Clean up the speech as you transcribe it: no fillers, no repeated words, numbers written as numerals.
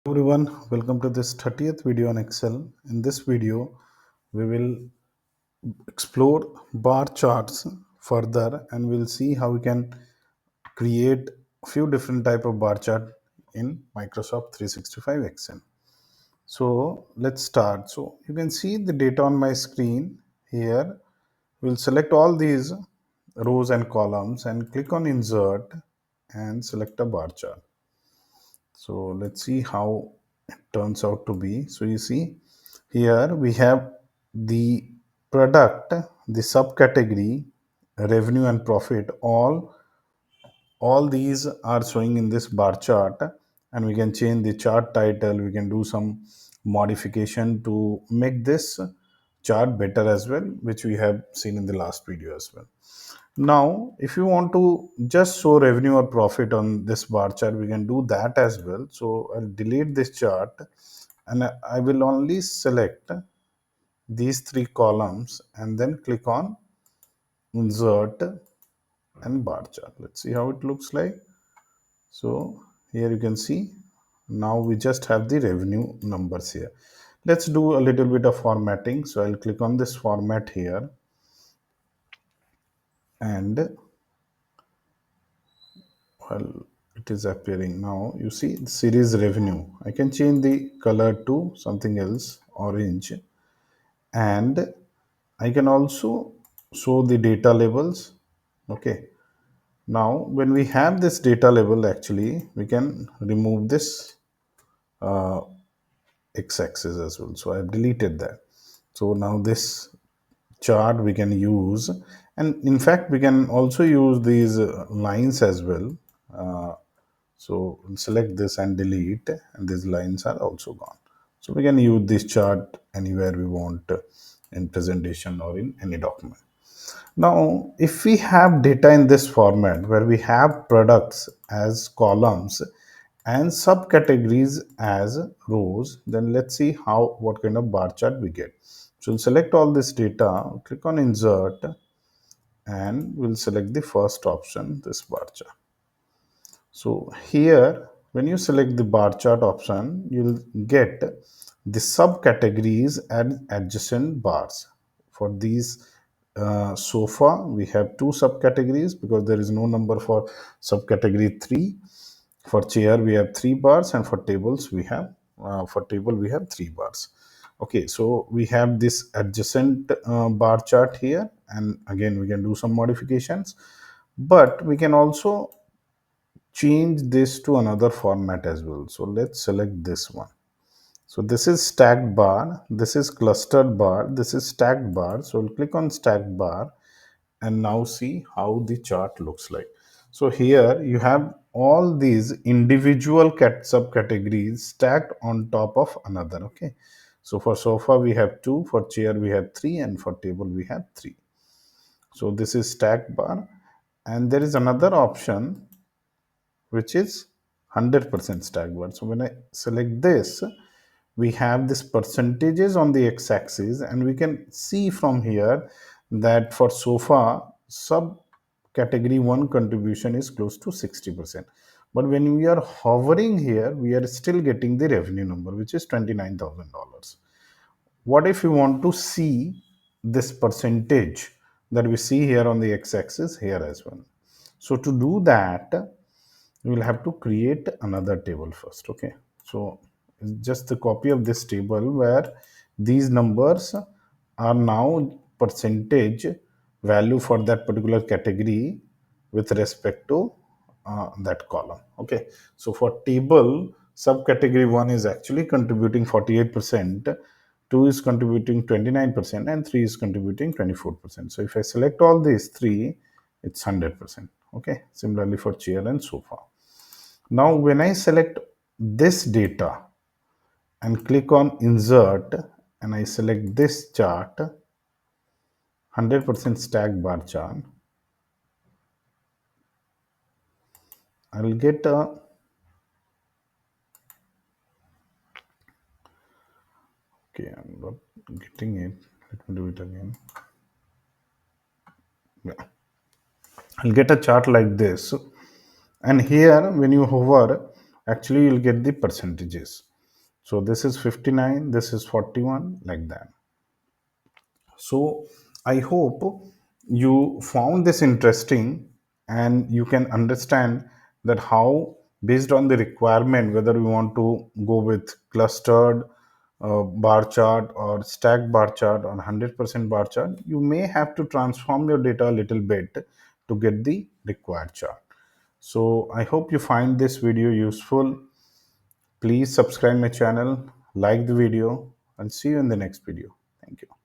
Everyone, welcome to this 30th video on Excel. In this video, we will explore bar charts further and we'll see how we can create a few different type of bar chart in Microsoft 365 Excel. So let's start. So you can see the data on my screen here. We'll select all these rows and columns and click on insert and select a bar chart. So let's see how it turns out to be. So you see here we have the product, the subcategory, revenue and profit. All these are showing in this bar chart, and we can change the chart title. We can do some modification to make this chart better as well, which we have seen in the last video as well. Now, if you want to just show revenue or profit on this bar chart, we can do that as well. So I'll delete this chart and I will only select these three columns and then click on insert and bar chart. Let's see how it looks like. So here you can see now we just have the revenue numbers here. Let's do a little bit of formatting. So I'll click on this format here and well, it is appearing now. You see the series revenue. I can change the color to something else, orange, and I can also show the data labels. Okay, now when we have this data label, actually we can remove this uh, x-axis as well. So I've deleted that. So now this chart we can use, and in fact we can also use these lines as well. uh, So we'll select this and delete, and these lines are also gone. So we can use this chart anywhere we want in presentation or in any document. Now, if we have data in this format where we have products as columns and subcategories as rows, then let's see how what kind of bar chart we get. So we'll select all this data, click on insert, and we'll select the first option, this bar chart. So here, when you select the bar chart option, you'll get the subcategories and adjacent bars. For these sofa, we have two subcategories because there is no number for subcategory 3. For chair, we have 3 bars, and for tables, we have 3 bars. Okay, so we have this adjacent bar chart here, and again we can do some modifications, but we can also change this to another format as well. So let's select this one. So this is stacked bar, this is clustered bar, this is stacked bar. So we'll click on stacked bar and now see how the chart looks like. So here you have all these individual subcategories stacked on top of another. Okay, so for sofa we have 2, for chair we have 3, and for table we have 3. So this is stacked bar, and there is another option which is 100% stack bar. So when I select this, we have this percentages on the x-axis, and we can see from here that for sofa sub category 1 contribution is close to 60%. But when we are hovering here, we are still getting the revenue number, which is $29,000. What if you want to see this percentage that we see here on the x-axis here as well? So to do that, we will have to create another table first. Okay, so it's just the copy of this table where these numbers are now percentage value for that particular category with respect to that column. Okay, so for table, subcategory 1 is actually contributing 48%, 2 is contributing 29%, and 3 is contributing 24%. So if I select all these 3, it's 100%. Okay, similarly for chair and sofa. Now when I select this data and click on insert, and I select this chart, 100% stack bar chart, I will get a okay, I'm not getting it. Let me do it again. Yeah, I'll get a chart like this, and here when you hover, actually you'll get the percentages. So this is 59, this is 41, like that. So I hope you found this interesting and you can understand that how, based on the requirement, whether we want to go with clustered bar chart or stacked bar chart or 100% bar chart, you may have to transform your data a little bit to get the required chart. So I hope you find this video useful. Please subscribe my channel, like the video, and see you in the next video. Thank you.